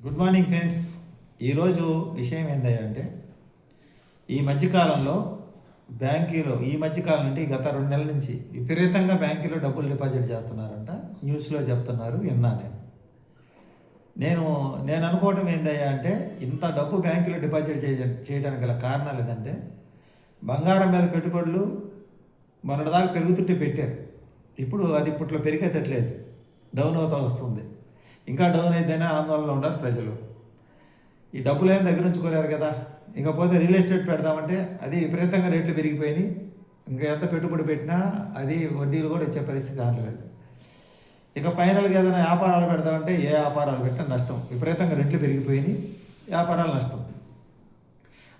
Good morning friends. ఈరోజు విషయం ఏంటంటే ఈ మధ్యకాలంలో ఈ మధ్యకాలం అంటే గత 2 నెలల నుంచి విపరీతంగా బ్యాంకులో డబ్బులు డిపాజిట్ చేస్తున్నారంట. న్యూస్లో చెప్తున్నారు, విన్నా నేను నేను అనుకోవటం ఏందయ్యా అంటే ఇంత డబ్బు బ్యాంకులో డిపాజిట్ చేయడానికి గల కారణాలు ఏదంటే బంగారం మీద పెట్టుబడులు మొన్నటిదాకా పెరుగుతుంటే పెట్టారు. ఇప్పుడు అది ఇప్పట్లో పెరిగేటట్లేదు, డౌన్ అవుతూ వస్తుంది. ఇంకా డౌన్ అయితేనే ఆందోళనలో ఉన్నారు ప్రజలు. ఈ డబ్బులు ఏం దగ్గర ఉంచుకోలేరు కదా. ఇకపోతే రియల్ ఎస్టేట్ పెడదామంటే అది విపరీతంగా రేట్లు పెరిగిపోయినాయి. ఇంకా ఎంత పెట్టుబడి పెట్టినా అది వడ్డీలు కూడా వచ్చే పరిస్థితి కాలేదు. ఇక ఫైనల్గా ఏదైనా వ్యాపారాలు పెడదామంటే ఏ వ్యాపారాలు పెట్టినా నష్టం. విపరీతంగా రేట్లు పెరిగిపోయినాయి, వ్యాపారాలు నష్టం.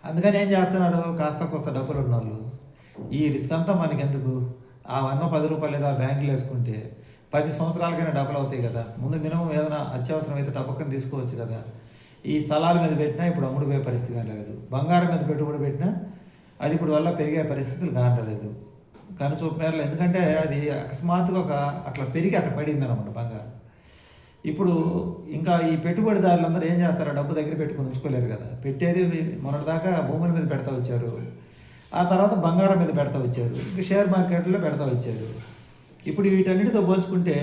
అందుకని ఏం చేస్తున్నారు, కాస్త కోస్త డబ్బులు ఉన్న వాళ్ళు ఈ రిస్క్ అంతా మనకెందుకు, ఆ 10 రూపాయలు ఏదో బ్యాంకులు వేసుకుంటే 10 సంవత్సరాలకైనా డబ్బులు అవుతాయి కదా. ముందు మినిమం ఏదైనా అత్యవసరం అయితే డబ్బుకని తీసుకోవచ్చు కదా. ఈ స్థలాల మీద పెట్టినా ఇప్పుడు అమ్ముడుపోయే పరిస్థితి కాలేదు. బంగారం మీద పెట్టుబడి పెట్టినా అది ఇప్పుడు వల్ల పెరిగే పరిస్థితులు కానలేదు. కనుచూపు మేరలు, ఎందుకంటే అది అకస్మాత్తుగా అట్లా పెరిగి అట్లా పడింది అనమాట బంగారం. ఇప్పుడు ఇంకా ఈ పెట్టుబడిదారులందరూ ఏం చేస్తారు, డబ్బు దగ్గర పెట్టుకుని ఉంచుకోలేరు కదా. పెట్టేది మొన్నటిదాకా భూముల మీద పెడతా వచ్చారు, ఆ తర్వాత బంగారం మీద పెడతా వచ్చారు, ఇంకా షేర్ మార్కెట్లో పెడతా వచ్చారు. ఇప్పుడు వీటన్నిటితో పోల్చుకుంటే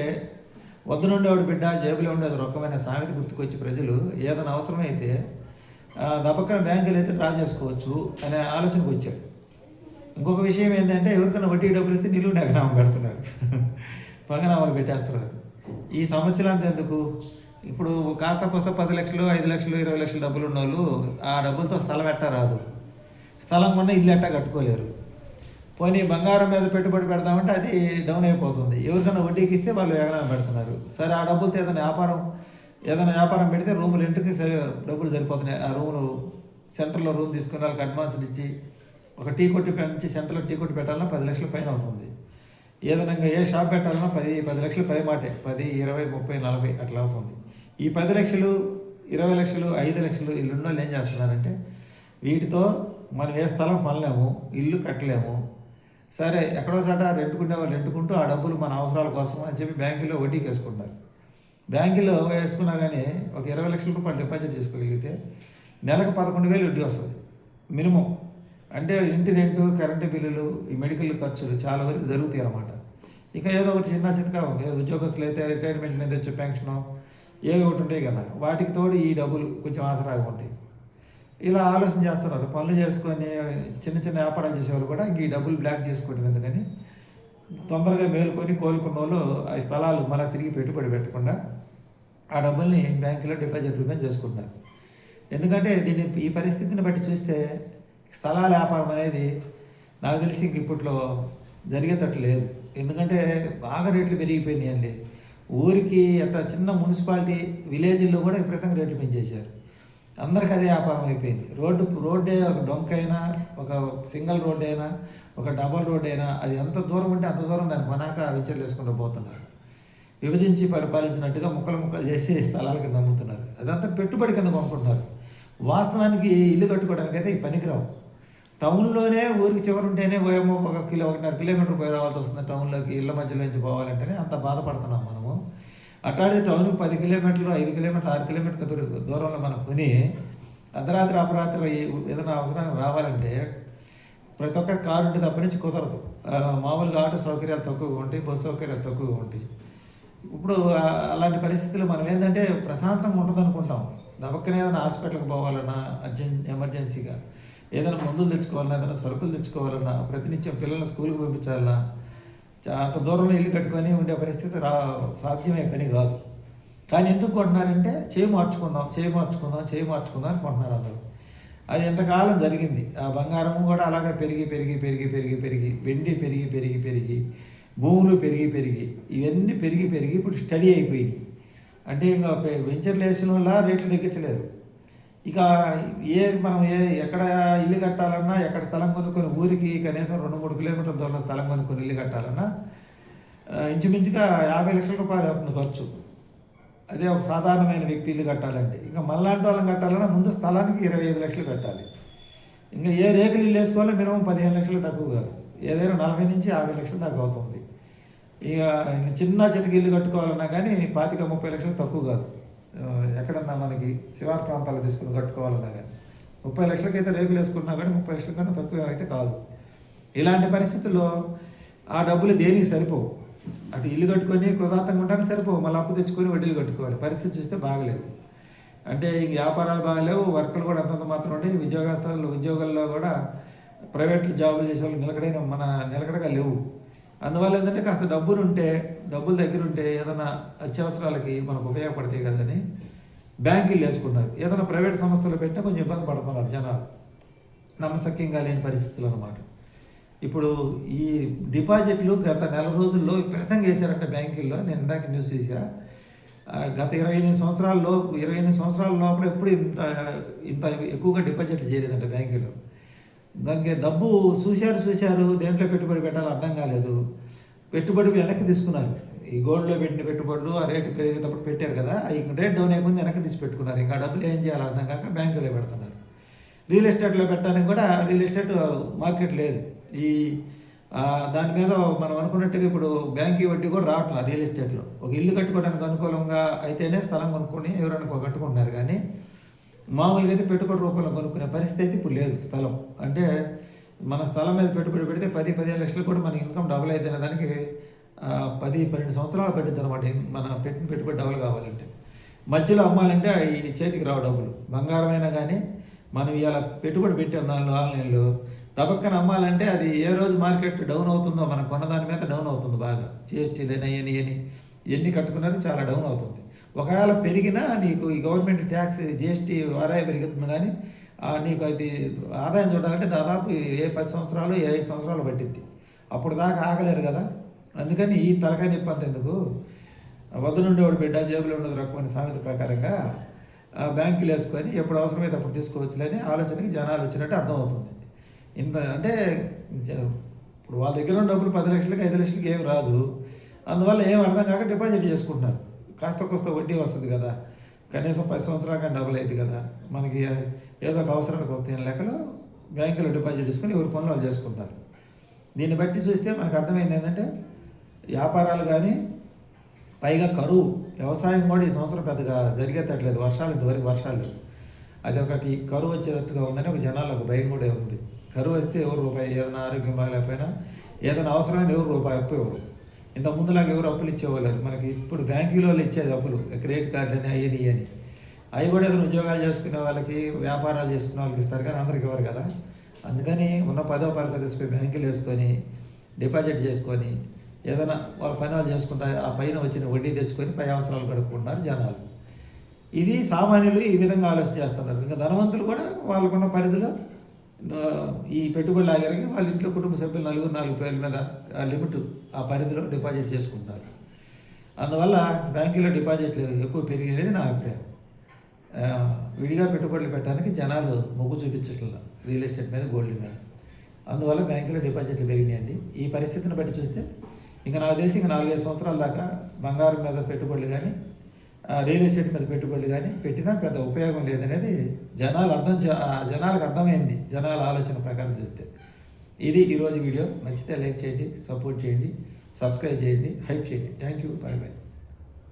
వద్ద నుండేవాడు బిడ్డ జేబులో ఉండేది రొక్కమైన సామెత గుర్తుకొచ్చి ప్రజలు ఏదైనా అవసరమైతే దపక్కన బ్యాంకులు అయితే డ్రా చేసుకోవచ్చు అనే ఆలోచనకు వచ్చారు. ఇంకొక విషయం ఏంటంటే ఎవరికైనా వడ్డీ డబ్బులు ఇస్తే నిలువు ఎగనామం పెడుతున్నారు, పంగనామాలు పెట్టేస్తున్నారు. ఈ సమస్యలంతా ఎందుకు? ఇప్పుడు కాస్త కొస్త 10 లక్షలు 5 లక్షలు 20 లక్షల డబ్బులు ఉన్న వాళ్ళు ఆ డబ్బులతో స్థలం ఎట్టా రాదు, స్థలం కొన్న ఇల్లు ఎట్టా కట్టుకోలేరు. పోనీ బంగారం మీద పెట్టుబడి పెడదామంటే అది డౌన్ అయిపోతుంది. ఎవరికైనా వడ్డీకి ఇస్తే వాళ్ళు ఎగనామం పెడుతున్నారు. సరే ఆ డబ్బులతో ఏదైనా వ్యాపారం పెడితే రూములు ఇంటికి డబ్బులు సరిపోతున్నాయి. ఆ రూములు సెంటర్లో రూమ్ తీసుకుని వాళ్ళకి అడ్వాన్సులు ఇచ్చి ఒక టీ కొట్టు నుంచి సెంటర్లో టీ కొట్టు పెట్టాలన్నా 10 లక్షల పైన అవుతుంది. ఏదైనా ఏ షాప్ పెట్టాలన్నా 10 లక్షల పై మాటే, 10, 20, 30, 40 అట్లా అవుతుంది. ఈ 10 లక్షలు 20 లక్షలు 5 లక్షలు ఇల్లున్న వాళ్ళు ఏం చేస్తున్నారంటే వీటితో మనం ఏ స్థలం కొనలేము, ఇల్లు కట్టలేము. సరే ఎక్కడో చోట రెంట్కుంటే వాళ్ళు రెంట్కుంటూ ఆ డబ్బులు మన అవసరాల కోసం అని చెప్పి బ్యాంకులో వడ్డీకి వేసుకుంటారు. బ్యాంకులో వేసుకున్నా కానీ ఒక 20 లక్షల రూపాయలు డిపాజిట్ చేసుకోగలిగితే నెలకు 11,000 వడ్డీ వస్తుంది మినిమం. అంటే ఇంటి రెంటు, కరెంటు బిల్లులు, ఈ మెడికల్ ఖర్చులు చాలా వరకు జరుగుతాయి అన్నమాట. ఇక ఏదో ఒకటి చిన్న చితకా ఏదో ఉద్యోగస్తులు అయితే రిటైర్మెంట్ మీద వచ్చే పెన్షను ఏదో ఒకటి ఉంటాయి కదా, వాటికి తోడు ఈ డబ్బులు కొంచెం ఆసరాగా ఉంటాయి. ఇలా ఆలోచన చేస్తున్నారు. పనులు చేసుకొని చిన్న చిన్న వ్యాపారాలు చేసేవాళ్ళు కూడా ఇంక ఈ డబ్బులు బ్లాక్ చేసుకోవడం ఎందుకని తొందరగా మేలుకొని కోలుకున్న వాళ్ళు ఆ స్థలాలు మళ్ళీ తిరిగి పెట్టుబడి పెట్టకుండా ఆ డబ్బుల్ని బ్యాంకులో డిపాజిట్ రూపే చేసుకుంటారు. ఎందుకంటే ఈ పరిస్థితిని బట్టి చూస్తే స్థలాల వ్యాపారం అనేది నాకు తెలిసి ఇంక ఇప్పట్లో జరిగేటట్లు లేదు. ఎందుకంటే బాగా రేట్లు పెరిగిపోయినాయి అండి. ఊరికి అట్లా చిన్న మున్సిపాలిటీ విలేజ్ల్లో కూడా విపరీతంగా రేట్లు పెంచేశారు. అందరికి అదే వ్యాపారం అయిపోయింది. రోడ్డే ఒక డొంక అయినా, ఒక సింగిల్ రోడ్ అయినా, ఒక డబల్ రోడ్ అయినా అది ఎంత దూరం ఉంటే అంత దూరం దాన్ని కొనాక వెంచర్లు వేసుకుంటూ పోతున్నారు. విభజించి పరిపాలించినట్టుగా ముక్కలు చేసి స్థలాల కింద అమ్ముతున్నారు. అదంతా పెట్టుబడి కింద కొనుక్కుంటున్నారు. వాస్తవానికి ఇల్లు కట్టుకోవడానికి అయితే ఈ పనికిరావు. టౌన్లోనే ఊరికి చివరుంటేనే పోయేమో 1.5 కిలోమీటర్ పోయి రావాల్సి వస్తుంది. టౌన్లోకి ఇళ్ళ మధ్యలో నుంచి పోవాలంటేనే అంత బాధపడుతున్నాం మనము. అట్లాంటిది టౌన్కి 10 కిలోమీటర్లు 5 కిలోమీటర్లు 6 కిలోమీటర్ల దూరంలో మనం కొని అర్ధరాత్రి అపరాత్రి ఏదైనా అవసరానికి రావాలంటే ప్రతి ఒక్కరి కారు ఉంటే తప్ప నుంచి కుదరదు. మామూలుగా ఆటో సౌకర్యాలు తక్కువగా ఉంటాయి, బస్సు సౌకర్యాలు తక్కువగా ఉంటాయి. ఇప్పుడు అలాంటి పరిస్థితులు మనం ఏంటంటే ప్రశాంతంగా ఉంటుంది అనుకుంటాం. దబక్కనే ఏదైనా హాస్పిటల్కి పోవాలన్నా, ఎమర్జెన్సీగా ఏదైనా మందులు తెచ్చుకోవాలన్నా, ఏదైనా సరుకులు తెచ్చుకోవాలన్నా, ప్రతినిత్యం పిల్లల్ని స్కూల్కి పంపించాలన్నా అంత దూరంలో ఇల్లు కట్టుకొని ఉండే పరిస్థితి సాధ్యమే పని కాదు. కానీ ఎందుకు కొంటున్నారంటే చేయి మార్చుకుందాం అని కొంటున్నారు అందరూ. అది ఎంతకాలం జరిగింది. ఆ బంగారం కూడా అలాగే పెరిగి వెండి పెరిగి భూములు పెరిగి ఇవన్నీ పెరిగి ఇప్పుడు స్టడీ అయిపోయింది. అంటే ఇంకా వెంచర్లు వేసిన వల్ల రేట్లు తగ్గించలేదు. ఇక మనం ఎక్కడ ఇల్లు కట్టాలన్నా, ఎక్కడ స్థలం కొనుక్కొని ఊరికి కనీసం 2-3 కిలోమీటర్ల దూరంలో స్థలం కొనుక్కొని ఇల్లు కట్టాలన్నా ఇంచుమించుగా 50 లక్షల రూపాయలు అవుతుంది ఖర్చు. అదే ఒక సాధారణమైన వ్యక్తి ఇల్లు కట్టాలంటే. ఇంకా మళ్ళాంటి వాళ్ళని కట్టాలన్నా ముందు స్థలానికి 25 లక్షలు కట్టాలి. ఇంకా ఏ రేకులు ఇల్లు వేసుకోవాలో మినిమం 15 లక్షలు తక్కువ కాదు, ఏదైనా 40 నుంచి 50 లక్షలు దాకా అవుతుంది. ఇక చిన్న చితకి ఇల్లు కట్టుకోవాలన్నా కానీ 25-30 లక్షలు తక్కువ కాదు. ఎక్కడన్నా మనకి శివారు ప్రాంతాలు తీసుకుని కట్టుకోవాలన్నా కానీ 30 లక్షలకైతే రేకులు వేసుకున్నా కానీ 30 లక్షల కన్నా తక్కువ అయితే కాదు. ఇలాంటి పరిస్థితుల్లో ఆ డబ్బులు దేనికి సరిపోవు. అటు ఇల్లు కట్టుకొని కృతాంతంగా ఉండడానికి సరిపోవు, మళ్ళీ అప్పు తెచ్చుకొని వడ్డీలు కట్టుకోవాలి. పరిస్థితి చూస్తే బాగలేదు. అంటే ఇంక వ్యాపారాలు బాగలేవు, వర్కులు కూడా అంతంత మాత్రం ఉండి, ఉద్యోగాల్లో కూడా ప్రైవేట్లు జాబులు చేసే వాళ్ళు నిలకడగా లేవు. అందువల్ల ఏంటంటే కాస్త డబ్బులు దగ్గర ఉంటే ఏదైనా అత్యవసరాలకి మనకు ఉపయోగపడతాయి కదని బ్యాంకులు వేసుకున్నారు. ఏదైనా ప్రైవేట్ సంస్థలు పెట్టినా కొంచెం ఇబ్బంది పడుతున్నారు జనాలు, నమ్మశక్యంగా లేని పరిస్థితులు అన్నమాట. ఇప్పుడు ఈ డిపాజిట్లు గత నెల రోజుల్లో విపరీతంగా వేశారంటే బ్యాంకుల్లో. నేను ఇందాక న్యూస్ చూసా, గత 28 సంవత్సరాల లోపల ఎప్పుడు ఇంత ఎక్కువగా డిపాజిట్లు చేయలేదంట బ్యాంకులో. దానికి డబ్బు చూశారు, దేంట్లో పెట్టుబడి పెట్టాలో అర్థం కాలేదు. పెట్టుబడి వెనక్కి తీసుకున్నారు. ఈ గోల్డ్లో పెట్టిన పెట్టుబడులు ఆ రేటు పెరిగేటప్పుడు పెట్టారు కదా, రేట్ డౌన్ అయిపోయింది, వెనక్కి తీసి పెట్టుకున్నారు. ఇంకా డబ్బులు ఏం చేయాలో అర్థం కాక బ్యాంకులో పెడుతున్నారు. రియల్ ఎస్టేట్లో పెట్టడానికి కూడా రియల్ ఎస్టేట్ మార్కెట్ లేదు. దాని మీద మనం అనుకున్నట్టుగా ఇప్పుడు బ్యాంకు వడ్డీ కూడా రావట్లేదు రియల్ ఎస్టేట్లో. ఒక ఇల్లు కట్టుకోవడానికి అనుకూలంగా అయితేనే స్థలం కొనుక్కొని ఎవరైనా కట్టుకుంటున్నారు, కానీ మామూలుగా అయితే పెట్టుబడి రూపంలో కొనుక్కునే పరిస్థితి అయితే ఇప్పుడు లేదు. స్థలం అంటే మన స్థలం మీద పెట్టుబడి పెడితే 10-15 లక్షలు కూడా మన ఇన్కమ్ డబుల్ అయితేనే దానికి 10-12 సంవత్సరాలు పడుతుంది అనమాట. మన పెట్టిన పెట్టుబడి డబుల్ కావాలంటే మధ్యలో అమ్మాలంటే ఈ చేతికి రావు డబ్బులు. బంగారమైనా కానీ మనం ఇలా పెట్టుబడి పెట్టాం దానిలో ఆన్లైన్లో దబక్కన అమ్మాలంటే అది ఏ రోజు మార్కెట్ డౌన్ అవుతుందో మనం కొన్నదాని మీద డౌన్ అవుతుంది బాగా. జిఎస్టీలు ఎన్ని కట్టుకున్నారో చాలా డౌన్ అవుతుంది. ఒకవేళ పెరిగినా నీకు ఈ గవర్నమెంట్ ట్యాక్స్ జిఎస్టీ ఆదాయం పెరుగుతుంది, కానీ నీకు అది ఆదాయం చూడాలంటే దాదాపు 10 సంవత్సరాలు 5 సంవత్సరాలు పట్టిద్ది. అప్పుడు దాకా ఆగలేరు కదా. అందుకని ఈ తలకాయ నొప్పి అంత ఎందుకు, వద్ద నుండి వాడు బిడ్డ జేబులో ఉండదు రకమైన సామెత ప్రకారంగా బ్యాంకులు వేసుకొని ఎప్పుడు అవసరమైతే అప్పుడు తీసుకోవచ్చులేని ఆలోచనకి జనాలు వచ్చినట్టు అర్థమవుతుంది. అంటే ఇప్పుడు వాళ్ళ దగ్గర ఉన్న డబ్బులు 10 లక్షలకి 5 లక్షలకి ఏమి రాదు. అందువల్ల ఏం అర్థం కాక డిపాజిట్ చేసుకుంటున్నారు. కాస్త వడ్డీ వస్తుంది కదా, కనీసం 10 సంవత్సరాల కానీ డబ్బులు అయింది కదా, మనకి ఏదో ఒక అవసరానికి వస్తాయని లెక్కలో బ్యాంకులో డిపాజిట్ చేసుకొని ఎవరి పనులు వాళ్ళు చేసుకుంటారు. దీన్ని బట్టి చూస్తే మనకు అర్థమైంది ఏంటంటే వ్యాపారాలు కానీ, పైగా కరువు, వ్యవసాయం కూడా ఈ సంవత్సరం పెద్దగా జరిగేటట్లేదు. ఇంతవరకు వర్షాలు అది ఒకటి కరువు వచ్చేటట్టుగా ఉందని ఒక జనాలు ఒక భయం కూడా ఉంది. కరువు వస్తే ఎవరు రూపాయి, ఏదైనా ఆరోగ్యం బాగాలేకపోయినా ఏదైనా అవసరమైన ఎవరు రూపాయి అప్పు ఎవరు. ఇంత ముందులాగా ఎవరు అప్పులు ఇచ్చేవాళ్ళు. మనకి ఇప్పుడు బ్యాంకులో ఇచ్చేది అప్పులు, క్రెడిట్ కార్డు అని అవి కూడా ఏదైనా ఉద్యోగాలు చేసుకునే వాళ్ళకి, వ్యాపారాలు చేసుకునే వాళ్ళకి ఇస్తారు, కానీ అందరికి ఇవ్వరు కదా. అందుకని ఉన్న 10 రూపాయలు తీసుకుని బ్యాంకులు వేసుకొని డిపాజిట్ చేసుకొని ఏదైనా వాళ్ళ పని వాళ్ళు చేసుకుంటా ఆ పైన వచ్చిన వడ్డీ తెచ్చుకొని పై అవసరాలు గడుపుకుంటున్నారు జనాలు. ఇది సామాన్యులు ఈ విధంగా ఆలోచన చేస్తున్నారు. ఇంకా ధనవంతులు కూడా వాళ్ళకున్న పరిధిలో ఈ పెట్టుబడులు ఆగారికి వాళ్ళ ఇంట్లో కుటుంబ సభ్యులు 4 పేర్ల మీద ఆ లిమిట్ ఆ పరిధిలో డిపాజిట్ చేసుకుంటారు. అందువల్ల బ్యాంకులో డిపాజిట్లు ఎక్కువ పెరిగినది నా అభిప్రాయం. విడిగా పెట్టుబడులు పెట్టడానికి జనాలు మొగ్గు చూపించట్లేదు రియల్ ఎస్టేట్ మీద, గోల్డ్ మీద. అందువల్ల బ్యాంకులో డిపాజిట్లు పెరిగినాయండి. ఈ పరిస్థితిని బట్టి చూస్తే ఇంకా నాకు తెలిసి 4-5 సంవత్సరాల దాకా బంగారం మీద పెట్టుబడులు కానీ, రియల్ ఎస్టేట్ మీద పెట్టుబడులు కానీ పెట్టినా పెద్ద ఉపయోగం లేదనేది జనాలకు అర్థమైంది, జనాల ఆలోచన ప్రకారం చూస్తే. ఇది ఈరోజు వీడియో. నచ్చితే లైక్ చేయండి, సపోర్ట్ చేయండి, సబ్స్క్రైబ్ చేయండి, హైప్ చేయండి. Thank you, bye bye.